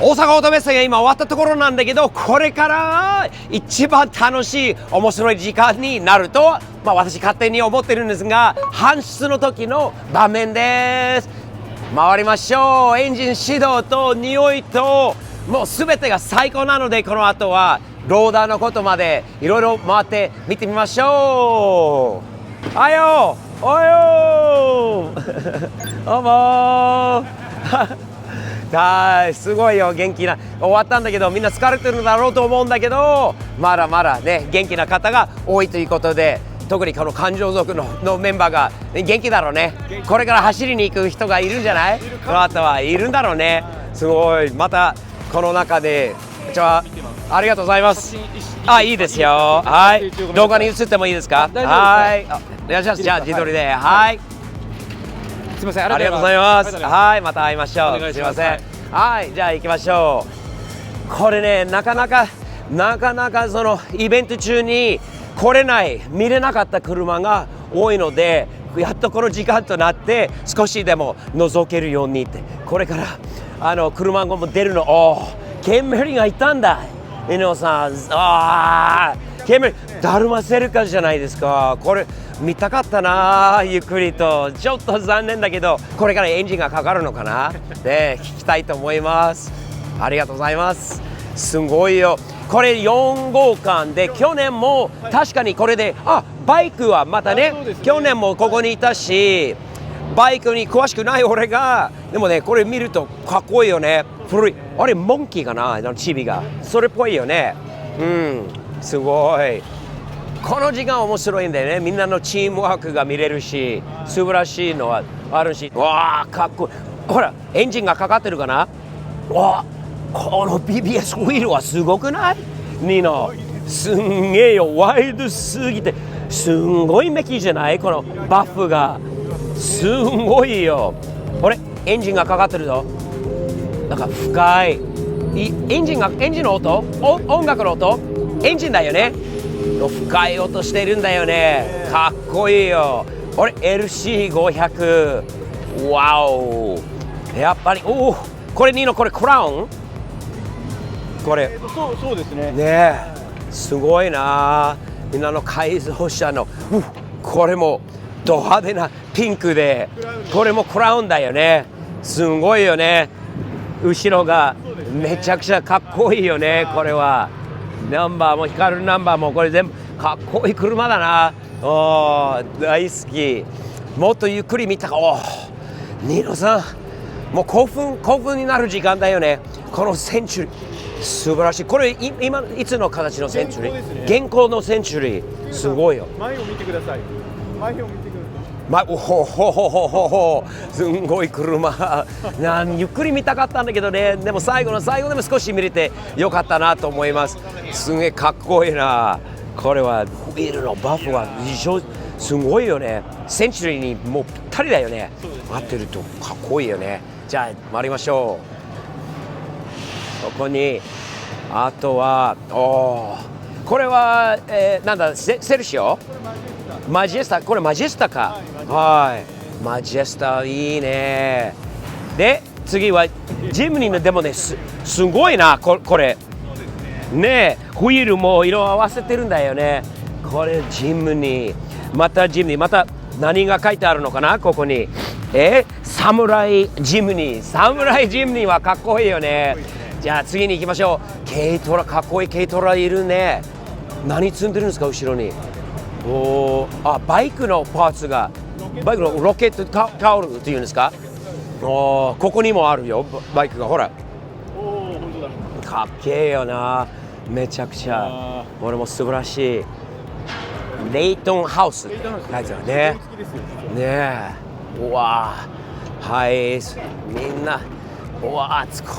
大阪オートメッセが今終わったところなんだけど、これから一番楽しい面白い時間になると、私勝手に思ってるんですが、搬出の時の場面です。回りましょう。エンジン始動と匂いともう全てが最高なので、この後はローダーのことまでいろいろ回って見てみましょう。はようおようどうもすごいよ、元気な。終わったんだけどみんな疲れてるんだろうと思うんだけど、まだまだね元気な方が多いということで、特にこの環状族のメンバーが元気だろうね。これから走りに行く人がいるんじゃない？この後はいるんだろうね。すごい。またこの中でありがとうございます。いいですよ。はい、動画に映ってもいいですか？はい、お願いします。じゃあ自撮りで。はい、すみません、ありがとうございます。はい、また会いましょう。すみません。はい、じゃあ行きましょう。これね、なかなかそのイベント中に来れない、見れなかった車が多いので、やっとこの時間となって少しでも覗けるようにって。これから車も出るの。ケンメリがいたんだ。皆さん、ケンメリダルマセルカじゃないですか。これ見たかったな、ゆっくりと。ちょっと残念だけど、これからエンジンがかかるのかなで聞きたいと思います。ありがとうございます。すごいよ。これ4号館で、去年も確かにこれでバイクはまたね、去年もここにいたし、バイクに詳しくない俺がでもね、これ見るとかっこいいよね。古い、あれモンキーかな、チビがそれっぽいよね。すごい。この時間面白いんだよね。みんなのチームワークが見れるし、素晴らしいのはあるし、かっこいい。ほらエンジンがかかってるかな。この BBS ウィールはすごくない？ニノすんげえよ。ワイドすぎてすんごいメキじゃない？このバッフがすんごいよ。あれエンジンがかかってるぞ。なんか深いエンジンの音、音楽の音、エンジンだよね。深い音してるんだよね。かっこいいよ。あれ LC500、 ワオ。やっぱりこれニノ、これクラウン、これそうですね。ねえ、すごいな。みんなの改造車のこれもド派手なピンクで、これもクラウンだよね。すごいよね。後ろがめちゃくちゃかっこいいよね。これはナンバーも光るナンバーもこれ全部かっこいい車だな。大好き。もっとゆっくり見たか。ニノさんもう興奮になる時間だよね。このセンチュリー素晴らしい。これ今いつの形のセンチュリー？現行のセンチュリー。すごいよ。前を見てください。前を見てください。すんごい車ゆっくり見たかったんだけどね。でも最後の最後でも少し見れてよかったなと思います。すげえかっこいいな。これはホイールのバフは非常にすごいよね。センチュリーにもうぴったりだよね。合ってるとかっこいいよね。じゃあ回りましょう。ここにあとはこれは、なんだセルシオマジェスタ、これマジェスタか。はい、マジェスタいいね。で次はジムニーの、でもねすごいな。これね、ホイールも色合わせてるんだよね。これジムニー、また何が書いてあるのかな、ここに。サムライジムニーはかっこいいよね。じゃあ次に行きましょう。軽トラ、かっこいい軽トラいるね。何積んでるんですか後ろに。バイクのパーツが、バイクのロケットタオルっていうんですか。ここにもあるよ、バイクが。ほらかっけえよな。めちゃくちゃ俺も素晴らしい。レイトンハウスって書いてあるね。ねえ、はい、みんなこう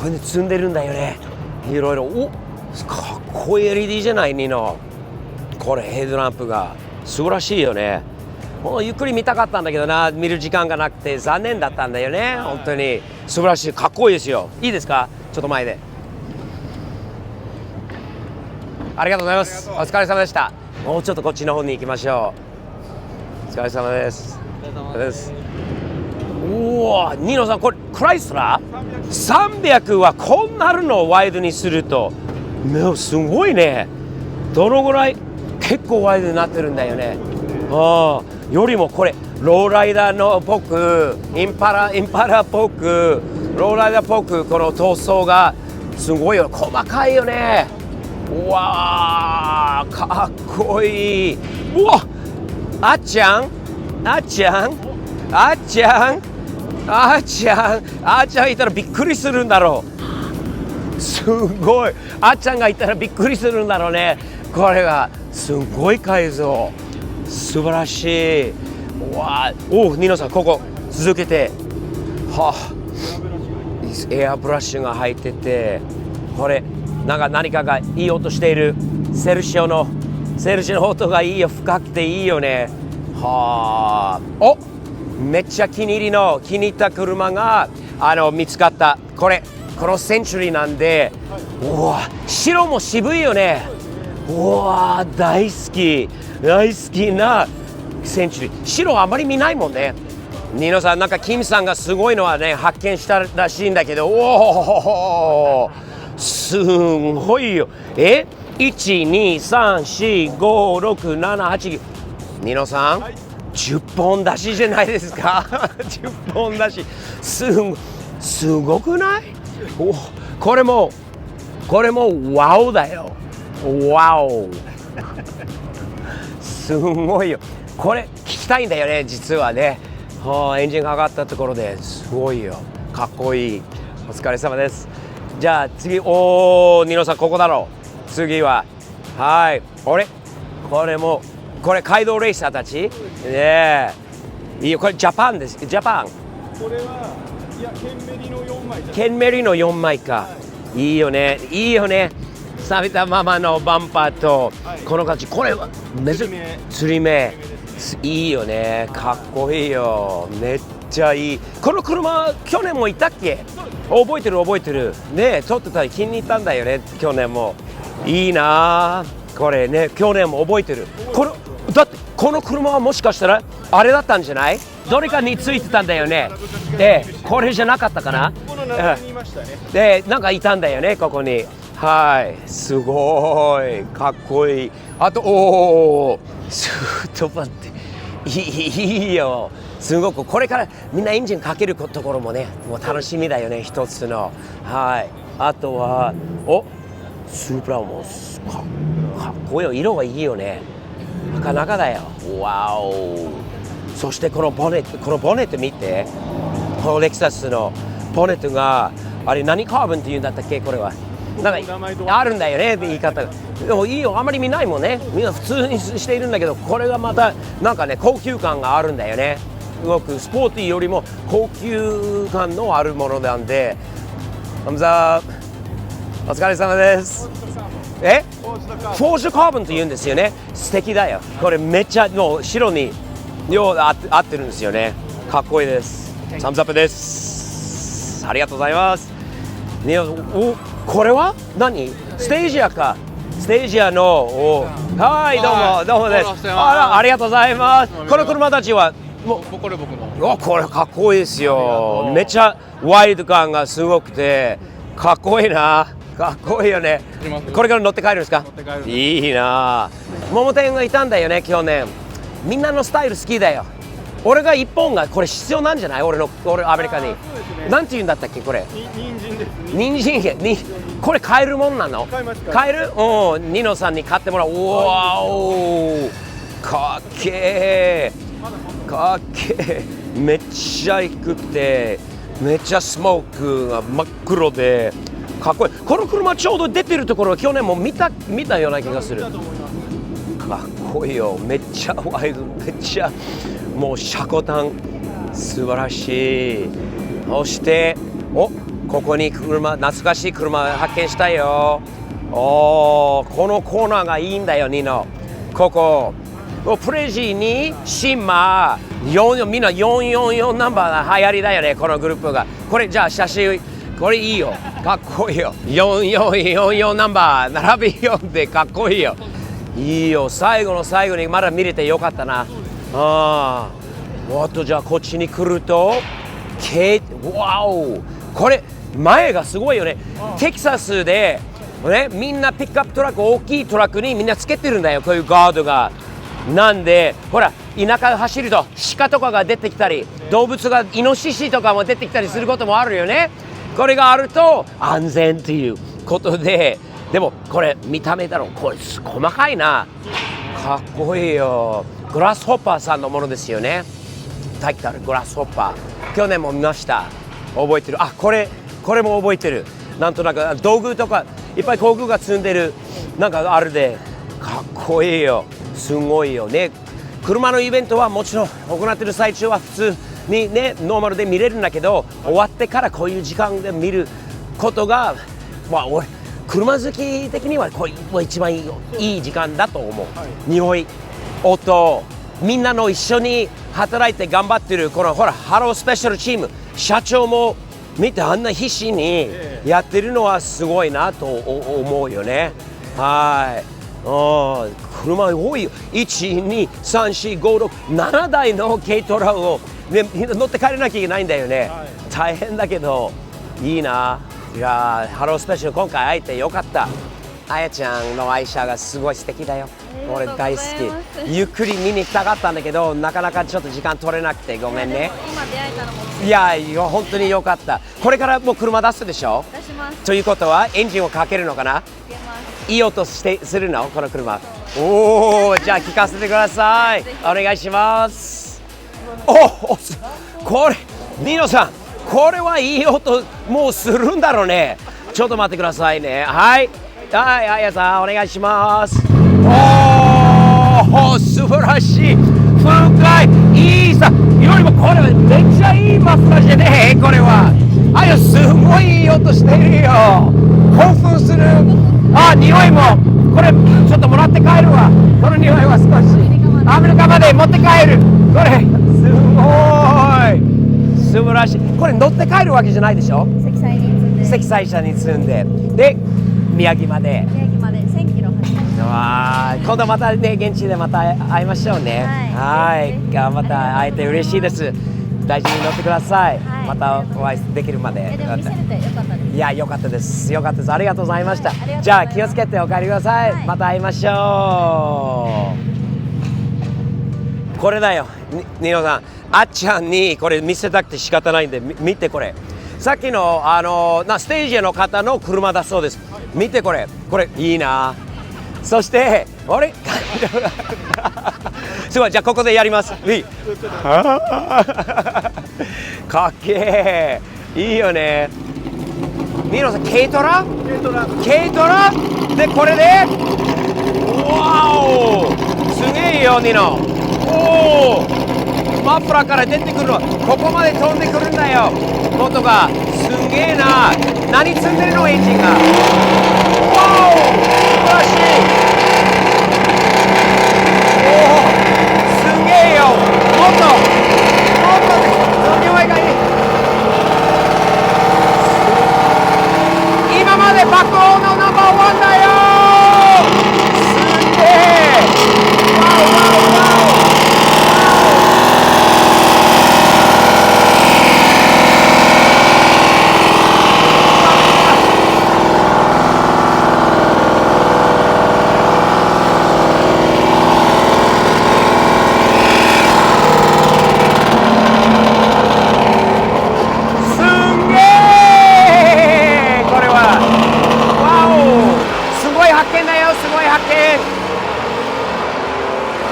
いうの積んでるんだよね。いろいろ。かっこいい LED じゃないニノ。これヘッドランプが素晴らしいよね。もうゆっくり見たかったんだけどな、見る時間がなくて残念だったんだよね。本当に素晴らしい、かっこいいですよ。いいですか、ちょっと前で。ありがとうございます。お疲れ様でした。もうちょっとこっちの方に行きましょう。お疲れ様です。お疲れ様です。おお、ニノさん、これクライスラー300はこんなるのワイドにすると、もうすごいね。どのぐらい結構ワイドになってるんだよね。ああ、よりもこれローライダーのっぽく、インパラっぽく、ローライダーっぽく、この塗装がすごいよ、細かいよね。うわー、かっこいい。うわ、あっちゃんいたらびっくりするんだろう。すごい、あっちゃんがいたらびっくりするんだろうね。これがすごい改造、素晴らしい。わあ、お、ニノさん、ここ続けて、はあ、エアブラシが入ってて、これなんか何かがいい音している。セルシオの音がいいよ、深くていいよね。はあ、お、めっちゃ気に入った車が見つかった。このセンチュリーなんで、うわ、白も渋いよね。うわ、大好きなセンチュリー。白あまり見ないもんね。ニノさん、なんかキムさんがすごいのはね、発見したらしいんだけど、おお、すごいよ。1、2、3、4、5、6、7、8、ニノさん、はい、10本出しじゃないですか。10本出し、すごくない？お、これもワオだよ。ワオ。すごいよ。これ聞きたいんだよね、実はね。エンジンが上がったところですごいよ。かっこいい。お疲れ様です。じゃあ次、ニノさん、ここだろう。次は、はい、これ街道レーサーたちね。いいよ、これジャパンです。ジャパン。これはいや、ケンメリの4枚。ケンメリの4枚か、はい、いいよね。サビタママのバンパーと、はい、この感じ。これは釣り目いいよね。かっこいいよ。めっちゃいい。この車去年もいたっけ？覚えてるね。撮ってたら気に入ったんだよね、去年も。いいなこれね。去年も覚えてる。だってこの車はもしかしたらあれだったんじゃない？どれかについてたんだよね。これじゃなかったかな。この中にいましたね。で、なんかいたんだよね、ここに。はい、すごいかっこいい。あと、ちょっと待って、いいよ。すごくこれからみんなエンジンかけるところもね、もう楽しみだよね、一つの。はい。あとはスープラもかっこいいよ。色がいいよね。なかなかだよ。わお。そしてこのボネット見て。このレクサスのボネットがあれ何カーボンって言うんだったっけ？これはなんかあるんだよね、言い方が。でもいいよ、あまり見ないもんね。みんな普通にしているんだけど、これがまたなんかね、高級感があるんだよね。すごくスポーティーよりも高級感のあるものなんで。ハムザー、お疲れ様です。フォージュカーボンって言うんですよね。素敵だよ。これめっちゃもう白によう合ってるんですよね。かっこいいです。サムズアップです。ありがとうございます。これは何？ステージアか。ステージアのはい、どうもです。ありがとうございます。この車たちはこれ僕の。これかっこいいですよ。めっちゃワイド感がすごくてかっこいいな。かっこいいよね。これから乗って帰るんですか？いいな。桃天がいたんだよね、去年。みんなのスタイル好きだよ。俺が1本がこれ必要なんじゃない？俺アメリカに。なんて言うんだったっけこれ？人参です。人参これ買えるもんなの？買える？ニノさんに買ってもらう。うわお、かっけー。めっちゃ低くてめっちゃスモークが真っ黒でかっこいい。この車ちょうど出てるところ去年も見たような気がする。かっこいいよ。めっちゃワイド、めっちゃもうシャコタン素晴らしい。そしてここに懐かしい車発見したよ。このコーナーがいいんだよ、ニノ。ここプレジーにシンマーみんな444ナンバーが流行りだよね、このグループが。これじゃあ写真これいいよ。かっこいいよ。4444ナンバー並び4でかっこいいよ。いいよ。最後の最後にまだ見れてよかったな。もっとじゃあこっちに来るとわお、これ前がすごいよね。テキサスで、ね、みんなピックアップトラック、大きいトラックにみんなつけてるんだよ、こういうガードが。なんでほら田舎を走ると鹿とかが出てきたり、動物がイノシシとかも出てきたりすることもあるよね。これがあると安全ということで、でもこれ見た目だろ、これ細かいな、かっこいいよ。グラスホッパーさんのものですよね。タイトルグラスホッパー、去年も見ました。覚えてる。あ、これも覚えてる。なんとなく道具とかいっぱい工具が積んでるなんかあるで、かっこいいよ。すごいよね。車のイベントはもちろん行ってる最中は普通にねノーマルで見れるんだけど、終わってからこういう時間で見ることが、まあ俺車好き的にはこれ一番いい時間だと思う。匂い、音、みんなの一緒に働いて頑張ってるこのほらハロースペシャルチーム、社長も見てあんな必死にやってるのはすごいなと思うよね。はい。車多いよ。1、2、3、4、5、6、7台の軽トラを、ね、乗って帰らなきゃいけないんだよね。大変だけどいいな。いやハロースペシャル今回会えてよかった。あやちゃんの愛車がすごい素敵だよ。俺大好き。ゆっくり見に行きたかったんだけど、なかなかちょっと時間取れなくてごめんね。今出会えたのもいや本当によかった。これからもう車出すでしょ。出します。ということはエンジンをかけるのかな。出ます。いい音するのこの車。おお、じゃあ聞かせてください。お願いします。これニノさん、これはいい音もうするんだろうね。ちょっと待ってくださいね。はい、あやさんお願いします。素晴らしい。深いいいさ。よりもこれはめっちゃいいマッサージね。これはすごいいい音してるよ。興奮する。匂いもこれちょっともらって帰るわ。この匂いは少しアメリカまで持って帰る。これすごい素晴らしい。これ乗って帰るわけじゃないでしょ。積載車に積んでで宮城まで1000キロ走ります。今度またね現地でまた会いましょうね。はい、また会えて嬉しいです。大事に乗ってください。またお会いできるまで。でも見せれてよかったです。いや、よかったです。よかったです。ありがとうございました。じゃあ気をつけてお帰りください。また会いましょう。これだよ、ニノさん。あっちゃんにこれ見せたくて仕方ないんで見てこれ。さっきのステージの方の車だそうです。見てこれいいな。そしてあれすごい。じゃあここでやります。かっけー、いいよね。ニノさん、軽トラでこれでわお、すげえよニノ。マフラーから出てくるのここまで飛んでくるんだよ。音がすげえな。何積んでるのエンジンが。わお、素晴らしい。すげえよ。もっとその匂いがいい。今まで爆音のナンバーワンだよ。すげえ。ワオ。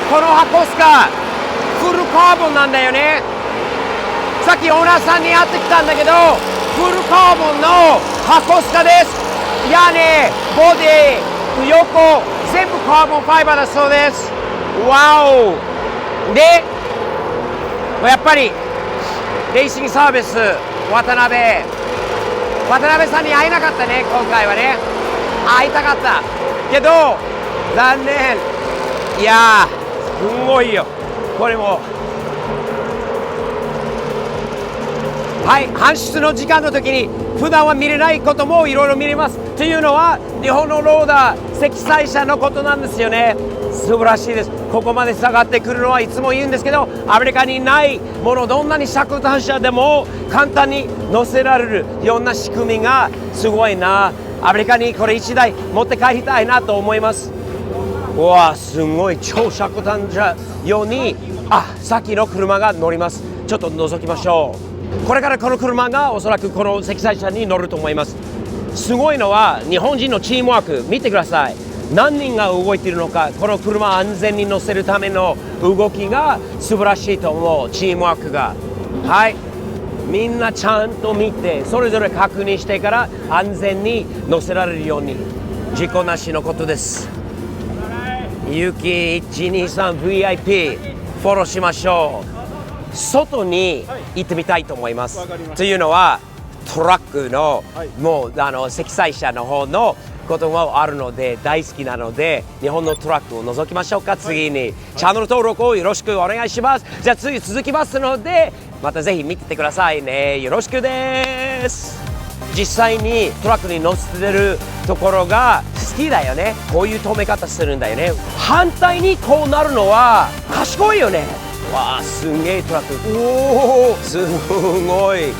この箱スカフルカーボンなんだよね。さっきオーナーさんに会ってきたんだけど、フルカーボンの箱スカです。屋根、ボディ、横全部カーボンファイバーだそうです。わお。でやっぱりレーシングサービス渡辺さんに会えなかったね。今回はね会いたかったけど残念。いやーすごいよ。これもはい搬出の時間の時に普段は見れないこともいろいろ見れます。というのは日本のローダー積載車のことなんですよね。素晴らしいです。ここまで下がってくるのはいつも言うんですけど、アメリカにないもの、どんなに尺単車でも簡単に乗せられるような仕組みがすごいな。アメリカにこれ1台持って帰りたいなと思います。うわ、すごい超尺単車用に、さっきの車が乗ります。ちょっと覗きましょう。これからこの車がおそらくこの積載車に乗ると思います。すごいのは日本人のチームワーク見てください。何人が動いているのか、この車を安全に乗せるための動きが素晴らしいと思う。チームワークが、はい、みんなちゃんと見てそれぞれ確認してから安全に乗せられるように、事故なしのことです。ゆき 123VIP フォローしましょう。外に行ってみたいと思います。というのはトラックの、もう積載車の方のこともあるので大好きなので、日本のトラックを覗きましょうか。次にチャンネル登録をよろしくお願いします。じゃあ次続きますので、またぜひ見ててくださいね。よろしくです。実際にトラックに乗せてるところが好きだよね。こういう止め方するんだよね。反対にこうなるのは賢いよね。わあ、すんげえトラック。おお、すごい。